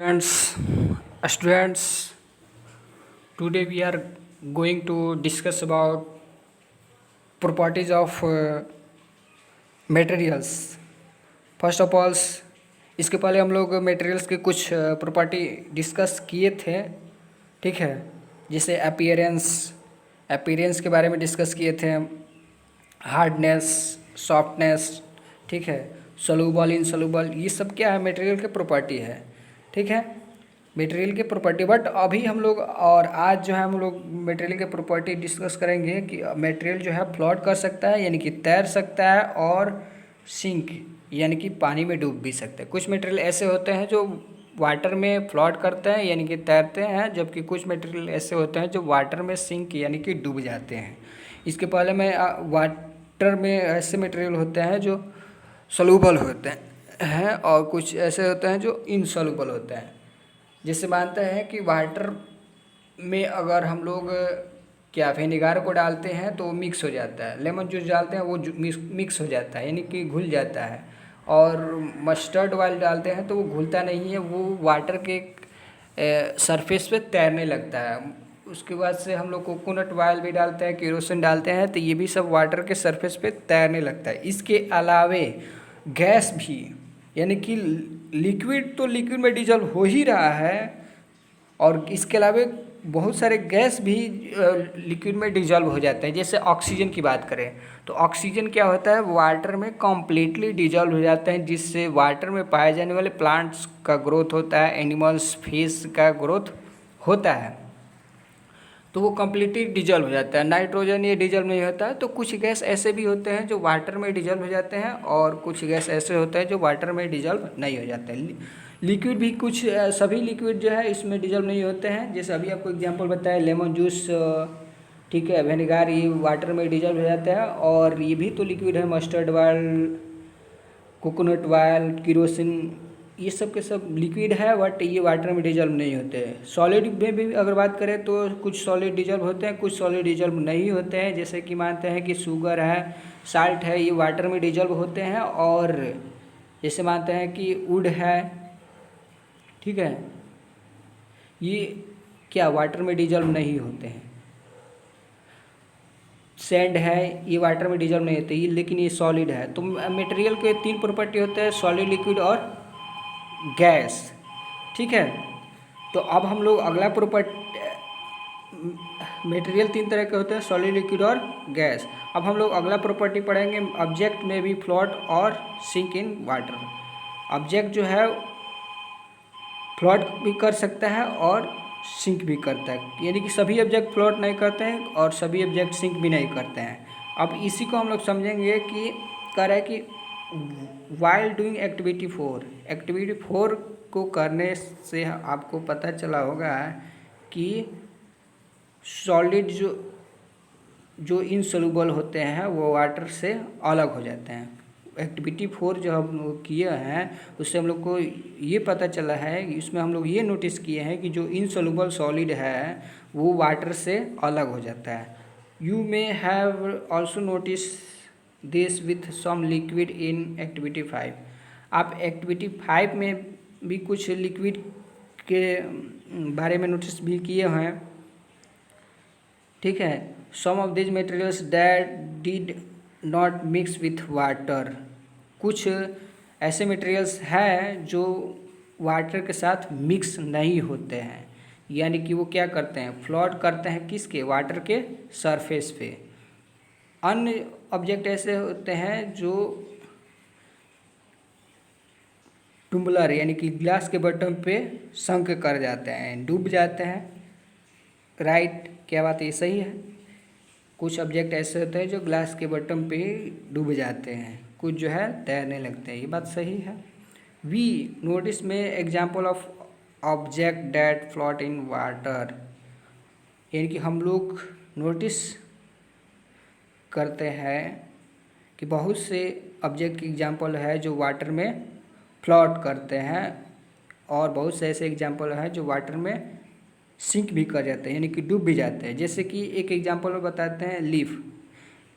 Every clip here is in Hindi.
Students, students, today we are going to discuss about properties of materials. First of all इसके पहले हम लोग मटेरियल्स के कुछ प्रॉपर्टी डिस्कस किए थे, ठीक है। जैसे अपीयरेंस के बारे में डिस्कस किए थे, हार्डनेस, सॉफ्टनेस, ठीक है, सोल्यूबल, इनसोल्यूबल, ये सब क्या है, मटेरियल के प्रॉपर्टी है, ठीक है, मटेरियल के प्रॉपर्टी। बट अभी हम लोग और आज जो है हम लोग मटेरियल के प्रॉपर्टी डिस्कस करेंगे कि मटेरियल जो है फ्लोट कर सकता है यानी कि तैर सकता है, और सिंक यानी कि पानी में डूब भी सकते हैं। कुछ मटेरियल ऐसे होते हैं जो वाटर में फ्लोट करते हैं यानी कि तैरते हैं, जबकि कुछ मटेरियल ऐसे होते हैं जो वाटर में सिंक यानी कि डूब जाते हैं। इसके पहले में वाटर में ऐसे मटेरियल होते हैं जो सोल्यूबल होते हैं और कुछ ऐसे होते हैं जो इनसोल्यूबल होते हैं। जैसे मानते हैं कि वाटर में अगर हम लोग क्या विनेगार को डालते हैं तो वो मिक्स हो जाता है, लेमन जूस डालते हैं वो मिक्स हो जाता है यानी कि घुल जाता है, और मस्टर्ड ऑयल डालते हैं तो वो घुलता नहीं है, वो वाटर के सरफेस पे तैरने लगता है। उसके बाद से हम लोग कोकोनट ऑयल भी डालते हैं, केरोसिन डालते हैं, तो ये भी सब वाटर के सरफेस पे तैरने लगता है। इसके अलावे गैस भी, यानी कि लिक्विड तो लिक्विड में डिजॉल्व हो ही रहा है, और इसके अलावा बहुत सारे गैस भी लिक्विड में डिजॉल्व हो जाते हैं। जैसे ऑक्सीजन की बात करें तो ऑक्सीजन क्या होता है, वाटर में कम्प्लीटली डिजॉल्व हो जाते हैं, जिससे वाटर में पाए जाने वाले प्लांट्स का ग्रोथ होता है, एनिमल्स, फिश का ग्रोथ होता है, तो वो कम्प्लीटली डिजॉल्व हो जाता है। नाइट्रोजन ये डिजॉल्व नहीं होता है। तो कुछ गैस ऐसे भी होते हैं जो वाटर में डिजॉल्व हो जाते हैं, और कुछ गैस ऐसे होते हैं जो वाटर में डिजॉल्व नहीं हो जाते हैं। लिक्विड भी कुछ, सभी लिक्विड जो है इसमें डिजॉल्व नहीं होते हैं। जैसे अभी आपको एग्जांपल बताया, लेमन जूस, ठीक है, विनेगार, ये वाटर में डिजॉल्व हो जाता है, और ये भी तो लिक्विड है, mustard oil, coconut oil, kerosene, ये सब के सब लिक्विड है, बट ये वाटर में डिजॉल्व नहीं होते हैं। सॉलिड में भी अगर बात करें तो कुछ सॉलिड डिजॉल्व होते हैं, कुछ सॉलिड डिजॉल्व नहीं होते हैं। जैसे कि मानते हैं कि शुगर है, साल्ट है, ये वाटर में डिजॉल्व होते हैं, और जैसे मानते हैं कि वुड है, ठीक है, ये क्या वाटर में डिजॉल्व नहीं होते हैं। सैंड है, ये वाटर में डिजॉल्व नहीं होते, ये लेकिन ये सॉलिड है। तो मटेरियल के तीन प्रॉपर्टी होते हैं, सॉलिड, लिक्विड और गैस, ठीक है। तो अब हम लोग अगला प्रॉपर्टी, मटेरियल तीन तरह के होते हैं, सॉलिड, लिक्विड और गैस। अब हम लोग अगला प्रॉपर्टी पढ़ेंगे, ऑब्जेक्ट में भी फ्लोट और सिंक इन वाटर। ऑब्जेक्ट जो है फ्लोट भी कर सकता है और सिंक भी करता है, यानी कि सभी ऑब्जेक्ट फ्लोट नहीं करते हैं और सभी ऑब्जेक्ट सिंक भी नहीं करते हैं। अब इसी को हम लोग समझेंगे कि कह रहा है कि वाइल डूइंग एक्टिविटी 4 को करने से आपको पता चला होगा कि सॉलिड जो इनसोल्यूबल होते हैं वो वाटर से अलग हो जाते हैं। एक्टिविटी 4 जो हम लोग किए हैं उससे हम लोग को ये पता चला है, इसमें हम लोग ये नोटिस किए हैं कि जो इनसोल्यूबल सॉलिड है वो वाटर से अलग हो जाता है। You may have also notice this with some liquid in activity 5। आप एक्टिविटी 5 में भी कुछ लिक्विड के बारे में नोटिस भी किए हैं, ठीक है। Some of these materials that did not mix with water. कुछ ऐसे मटेरियल्स हैं जो वाटर के साथ मिक्स नहीं होते हैं, यानी कि वो क्या करते हैं, फ्लोट करते हैं किसके, वाटर के सरफेस पे। अन्य ऑब्जेक्ट ऐसे होते हैं जो टुम्बलर यानी कि ग्लास के बॉटम पे संक कर जाते हैं, डूब जाते हैं। राइट, क्या बात है, ये सही है। कुछ ऑब्जेक्ट ऐसे होते हैं जो ग्लास के बॉटम पे डूब जाते हैं, कुछ जो है तैरने लगते हैं, ये बात सही है। वी नोटिस में example of object that float in water, यानी कि हम लोग नोटिस करते हैं कि बहुत से ऑब्जेक्ट की एग्जाम्पल है जो वाटर में फ्लोट करते हैं, और बहुत से ऐसे एग्जाम्पल है जो वाटर में सिंक भी कर जाते हैं, यानी कि डूब भी जाते हैं। जैसे कि एक एग्जांपल में बताते हैं,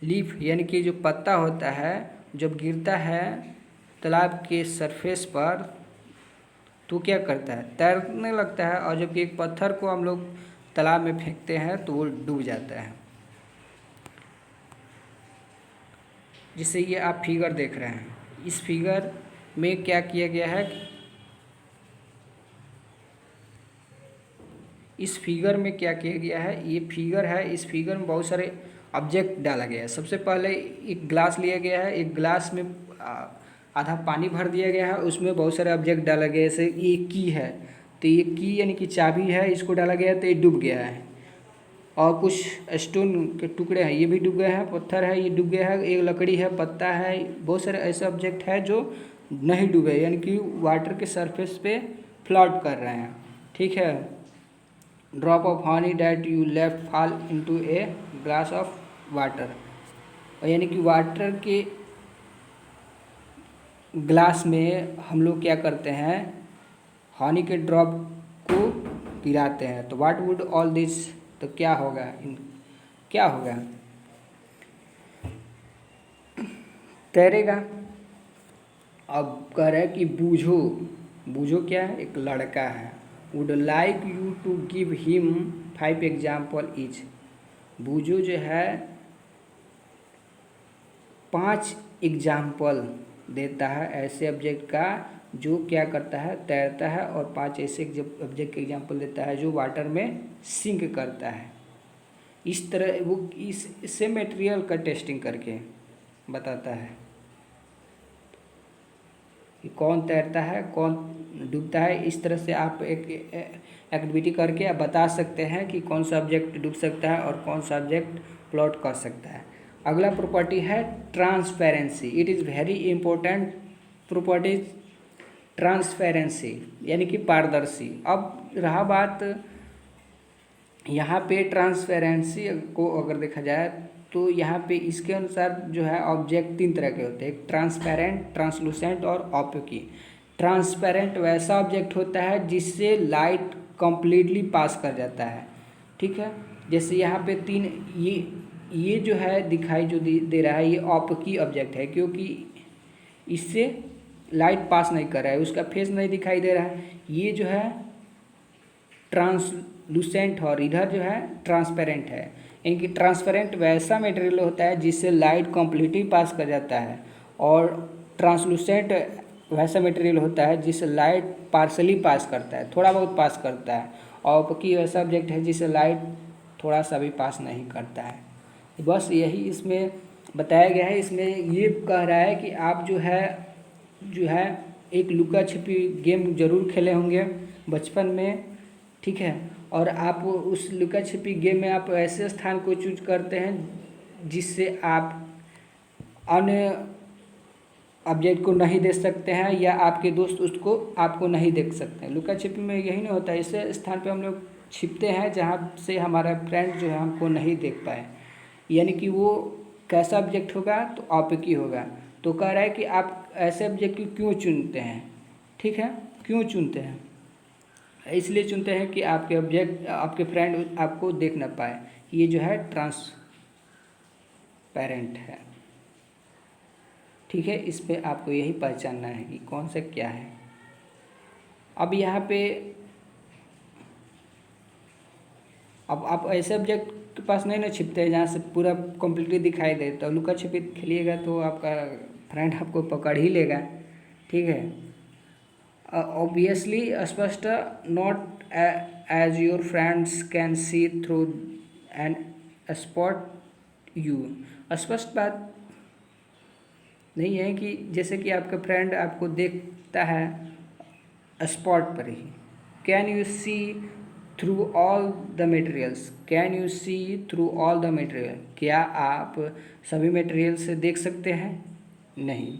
लीफ यानी कि जो पत्ता होता है जब गिरता है तालाब के सरफेस पर तो क्या करता है, तैरने लगता है। और जबकि एक पत्थर को हम लोग तालाब में फेंकते हैं तो वो डूब जाता है। जिससे ये आप फिगर देख रहे हैं, इस फिगर में क्या किया गया है, इस फिगर में क्या किया गया है, ये फिगर है, इस फिगर में बहुत सारे ऑब्जेक्ट डाला गया है। सबसे पहले एक ग्लास लिया गया है, एक ग्लास में आधा पानी भर दिया गया है, उसमें बहुत सारे ऑब्जेक्ट डाला गया है। जैसे ये की है, तो ये की यानी कि चाबी है, इसको डाला गया है तो ये डूब गया है। और कुछ स्टोन के टुकड़े हैं, ये भी डूब गए हैं, पत्थर है ये डूब गया है, एक लकड़ी है, पत्ता है, बहुत सारे ऐसे ऑब्जेक्ट है जो नहीं डूबे, यानी कि वाटर के सरफेस पे फ्लोट कर रहे हैं। ठीक है। Drop of honey that you left fall into a glass of water, यानी कि वाटर के ग्लास में हम लोग क्या करते हैं, हनी के ड्रॉप को गिराते हैं। तो व्हाट वुड ऑल दिस, तो क्या होगा, क्या होगा, तैरेगा। अब कह रहे हैं कि बूझो, बूझो क्या है, एक लड़का है। Would like you to give him 5 example each. बूझो जो है 5 एग्जाम्पल देता है ऐसे ऑब्जेक्ट का जो क्या करता है, तैरता है, और 5 ऐसे ऑब्जेक्ट के एग्जाम्पल देता है जो वाटर में सिंक करता है। इस तरह वो इससे मटेरियल का टेस्टिंग करके बताता है कि कौन तैरता है कौन डूबता है। इस तरह से आप एक एक्टिविटी करके आप बता सकते हैं कि कौन सा ऑब्जेक्ट डूब सकता है और कौन सा ऑब्जेक्ट फ्लोट कर सकता है। अगला प्रॉपर्टी है transparency. It is very important property, transparency यानी कि पारदर्शी। अब रहा बात यहाँ पे ट्रांसपेरेंसी को अगर देखा जाए तो यहाँ पे इसके अनुसार जो है ऑब्जेक्ट 3 तरह के होते हैं, एक ट्रांसपेरेंट, ट्रांसलूसेंट और ऑप्टिकी। ट्रांसपेरेंट वैसा ऑब्जेक्ट होता है जिससे लाइट कंप्लीटली पास कर जाता है। ठीक है। जैसे यहाँ पे 3 ये जो है दिखाई जो दे रहा है, ये ऑप्टिकी ऑब्जेक्ट है क्योंकि इससे लाइट पास नहीं कर रहा है, उसका फेस नहीं दिखाई दे रहा है। ये जो है ट्रांसलूसेंट और इधर जो है ट्रांसपेरेंट है। यानी कि ट्रांसपेरेंट वैसा मटेरियल होता है जिससे लाइट कंप्लीटली पास कर जाता है, और ट्रांसलूसेंट वैसा मटेरियल होता है जिससे लाइट पार्शली पास करता है, थोड़ा बहुत पास करता है। और ऑप्टिकी वैसा ऑब्जेक्ट है जिससे लाइट थोड़ा सा भी पास नहीं करता है। बस यही इसमें बताया गया है। इसमें ये कह रहा है कि आप जो है एक लुका छिपी गेम जरूर खेले होंगे बचपन में। ठीक है। और आप उस लुका छिपी गेम में आप ऐसे स्थान को चूज करते हैं जिससे आप अन्य ऑब्जेक्ट को नहीं देख सकते हैं या आपके दोस्त उसको आपको नहीं देख सकते हैं। लुका छिपी में यही नहीं होता है, ऐसे स्थान पे हम लोग छिपते हैं जहाँ से हमारा फ्रेंड जो है हमको नहीं देख पाए। यानी कि वो कैसा ऑब्जेक्ट होगा, तो ऑप्टिकी होगा। तो कह रहा है कि आप ऐसे ऑब्जेक्ट को क्यों चुनते हैं। ठीक है, क्यों चुनते हैं, इसलिए चुनते हैं कि आपके ऑब्जेक्ट आपके फ्रेंड आपको देख ना पाए। ये जो है ट्रांसपेरेंट है। ठीक है, इस पे आपको यही पहचानना है कि कौन सा क्या है। अब यहाँ पे अब आप ऐसे ऑब्जेक्ट के पास नहीं ना छिपते हैं जहाँ से पूरा कम्प्लीटली दिखाई दे, तो लुका छिपी खेलिएगा तो आपका फ्रेंड आपको पकड़ ही लेगा। ठीक है। ऑब्वियसली स्पष्ट, not as your friends can see through and spot you. स्पष्ट बात नहीं है कि जैसे कि आपका फ्रेंड आपको देखता है स्पॉट पर ही। Can you see through all the materials, can you see through all the material, क्या आप सभी मटेरियल से देख सकते हैं, नहीं।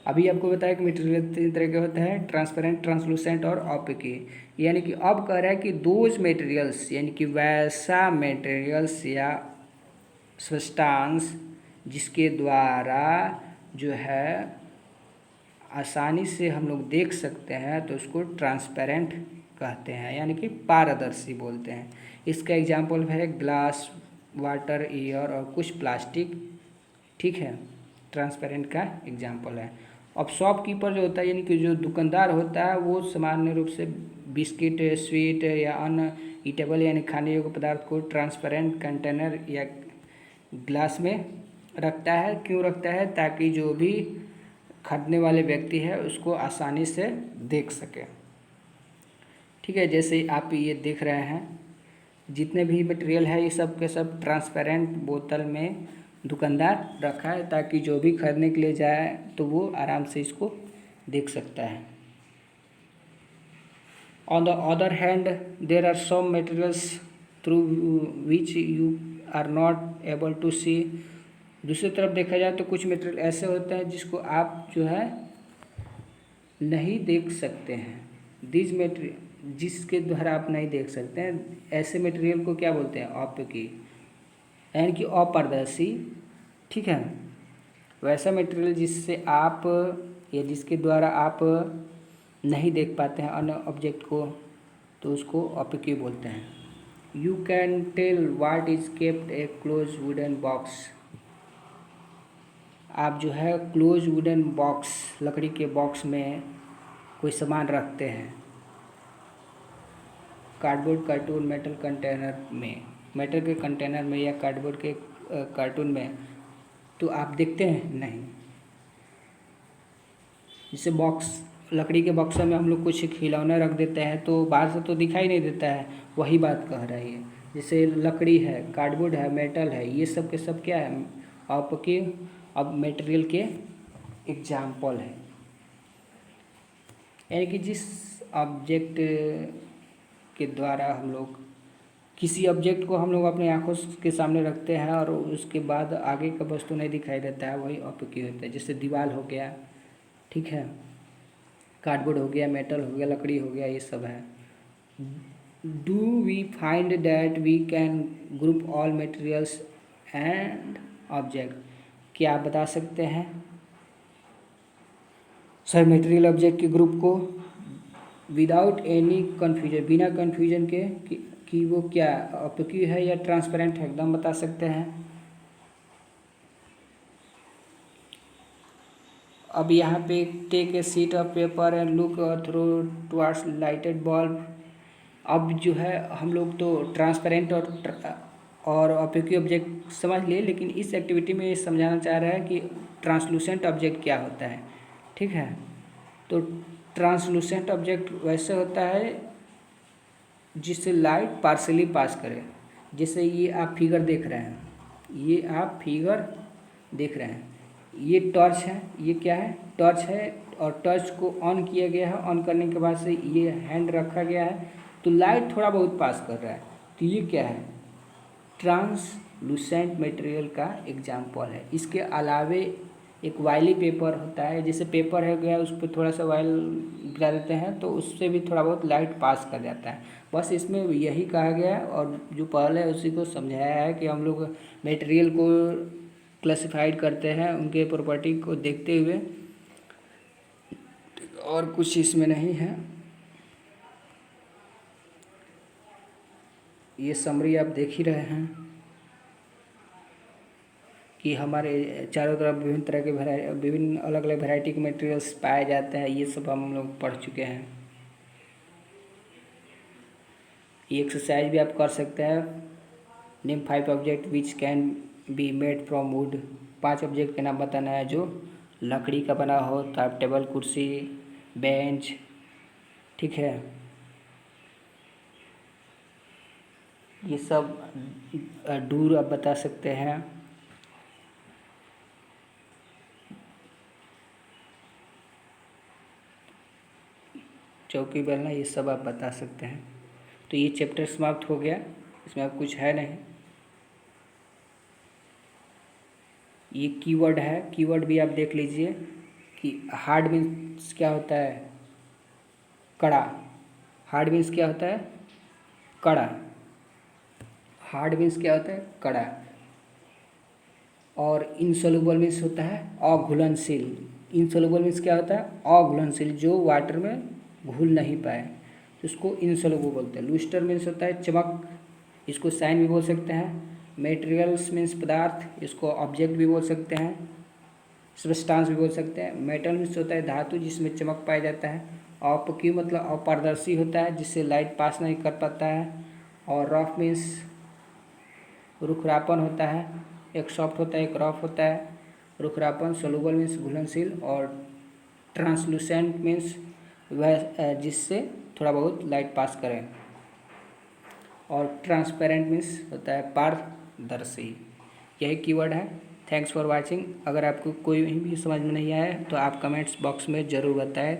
अभी आपको बताया कि मटेरियल 3 तरह के होते हैं, ट्रांसपेरेंट, ट्रांसलूसेंट और ऑप्टिकी। यानी कि अब कह रहा है कि दोज मटेरियल्स, यानी कि वैसा मटेरियल्स या सब्सटेंस जिसके द्वारा जो है आसानी से हम लोग देख सकते हैं, तो उसको ट्रांसपेरेंट कहते हैं, यानी कि पारदर्शी बोलते हैं। इसका एग्जाम्पल है ग्लास, वाटर, एयर और कुछ प्लास्टिक। ठीक है, ट्रांसपेरेंट का एग्जाम्पल है। अब शॉपकीपर जो होता है यानी कि जो दुकानदार होता है वो सामान्य रूप से बिस्किट, स्वीट या अन्य ईटेबल यानी खाने योग्य पदार्थ को ट्रांसपेरेंट कंटेनर या ग्लास में रखता है। क्यों रखता है? ताकि जो भी खरीदने वाले व्यक्ति है उसको आसानी से देख सके। ठीक है, जैसे आप ये देख रहे हैं जितने भी मटेरियल है ये सब के सब ट्रांसपेरेंट बोतल में दुकानदार रखा है ताकि जो भी खरीदने के लिए जाए तो वो आराम से इसको देख सकता है। On the other hand, there are some materials through which you are not able to see. दूसरी तरफ देखा जाए तो कुछ मटेरियल ऐसे होते हैं जिसको आप जो है नहीं देख सकते हैं। दिस मटेरियल जिसके द्वारा आप नहीं देख सकते हैं, ऐसे मटेरियल को क्या बोलते हैं? ऑप्टिकी, यानी कि अपारदर्शी। ठीक है, वैसा मटेरियल जिससे आप या जिसके द्वारा आप नहीं देख पाते हैं अन्य ऑब्जेक्ट को, तो उसको ऑप्टिकी बोलते हैं। You can tell what is kept a close wooden box. आप जो है क्लोज वुडन बॉक्स, लकड़ी के बॉक्स में कोई सामान रखते हैं, कार्डबोर्ड, कार्टून, मेटल कंटेनर में, मेटल के कंटेनर में या कार्डबोर्ड के कार्टून में, तो आप देखते हैं नहीं। जैसे बॉक्स, लकड़ी के बक्सों में हम लोग कुछ खिलौने रख देते हैं तो बाहर से तो दिखाई नहीं देता है, वही बात कह रही है। जैसे लकड़ी है, कार्डबोर्ड है, मेटल है, ये सब के सब क्या है? आपके अब मटेरियल के एग्जाम्पल है। यानी कि जिस ऑब्जेक्ट के द्वारा हम लोग किसी ऑब्जेक्ट को हम लोग अपनी आंखों के सामने रखते हैं और उसके बाद आगे का वस्तु नहीं दिखाई देता है, वही ऑप्टिकी होता है। जैसे दीवार हो गया, ठीक है, कार्डबोर्ड हो गया, मेटल हो गया, लकड़ी हो गया, ये सब है। Do we find that we can group all materials and object. क्या आप बता सकते हैं सर मटेरियल ऑब्जेक्ट के ग्रुप को विदाउट एनी कन्फ्यूजन, बिना कन्फ्यूजन के कि वो क्या ऑप्टिकी है या ट्रांसपेरेंट है, एकदम बता सकते हैं। अब यहाँ पे take a sheet of paper and look through towards lighted bulb. अब जो है हम लोग तो ट्रांसपेरेंट और ऑप्टिकी ऑब्जेक्ट समझ लिए, लेकिन इस एक्टिविटी में ये समझाना चाह रहा है कि ट्रांसलूसेंट ऑब्जेक्ट क्या होता है। ठीक है, तो ट्रांसलूसेंट ऑब्जेक्ट वैसे होता है जिससे लाइट पार्शली पास करे। जैसे ये आप फिगर देख रहे हैं, ये आप फिगर देख रहे हैं, ये टॉर्च है, ये क्या है? टॉर्च है, और टॉर्च को ऑन किया गया है। ऑन करने के बाद से ये हैंड रखा गया है तो लाइट थोड़ा बहुत पास कर रहा है, तो ये क्या है? ट्रांसलूसेंट मटेरियल का एग्जाम्पल है। इसके अलावे एक वाइली पेपर होता है, जैसे पेपर है गया उस पर थोड़ा सा वाइल गिरा देते हैं तो उससे भी थोड़ा बहुत लाइट पास कर जाता है। बस इसमें यही कहा गया है, और जो पहले है उसी को समझाया है कि हम लोग मटेरियल को क्लासिफाइड करते हैं उनके प्रॉपर्टी को देखते हुए, और कुछ इसमें नहीं है। ये समरी आप देख ही रहे हैं कि हमारे चारों तरफ विभिन्न तरह के विभिन्न अलग अलग वैरायटी के मटेरियल्स पाए जाते हैं, ये सब हम लोग पढ़ चुके हैं। ये एक्सरसाइज भी आप कर सकते हैं। Name 5 object which can be made from would. 5 object के नाम बताना है जो लकड़ी का बना हो, तो आप टेबल, कुर्सी, बेंच, ठीक है, ये सब डूर आप बता सकते हैं। चौकी, बेलना, ये सब आप बता सकते हैं। तो ये चैप्टर समाप्त हो गया, इसमें अब कुछ है नहीं। ये कीवर्ड है, कीवर्ड भी आप देख लीजिए कि हार्ड मीन्स क्या होता है? कड़ा। हार्ड मीन्स क्या होता है? कड़ा। हार्ड मीन्स क्या होता है? कड़ा। और इनसोल्यूबल मीन्स होता है अघुलनशील। इनसोल्यूबल मीन्स क्या होता है? अघुलनशील, जो वाटर में घुल नहीं पाए, तो उसको इनसोल्यूबल बोलते हैं। लूस्टर मीन्स होता है चमक, इसको साइन भी बोल सकते हैं। मेटेरियल्स मीन्स पदार्थ, इसको ऑब्जेक्ट भी बोल सकते हैं। सब्सटेंस भी बोल सकते हैं। मेटल मीन्स होता है धातु जिसमें चमक पाया जाता है। ऑपक्यू मतलब अपारदर्शी होता है जिससे लाइट पास नहीं कर पाता है। और रफ मीन्स रुखरापन होता है। एक सॉफ्ट होता है एक रफ होता है। रुखरापन सोलूबल मीन्स घुलनशील। और ट्रांसलूसेंट मीन्स वह जिससे थोड़ा बहुत लाइट पास करें। और ट्रांसपेरेंट मीन्स होता है पारदर्शी। यही कीवर्ड है। Thanks for watching. अगर आपको कोई भी समझ में नहीं आया तो आप कमेंट्स बॉक्स में ज़रूर बताएं।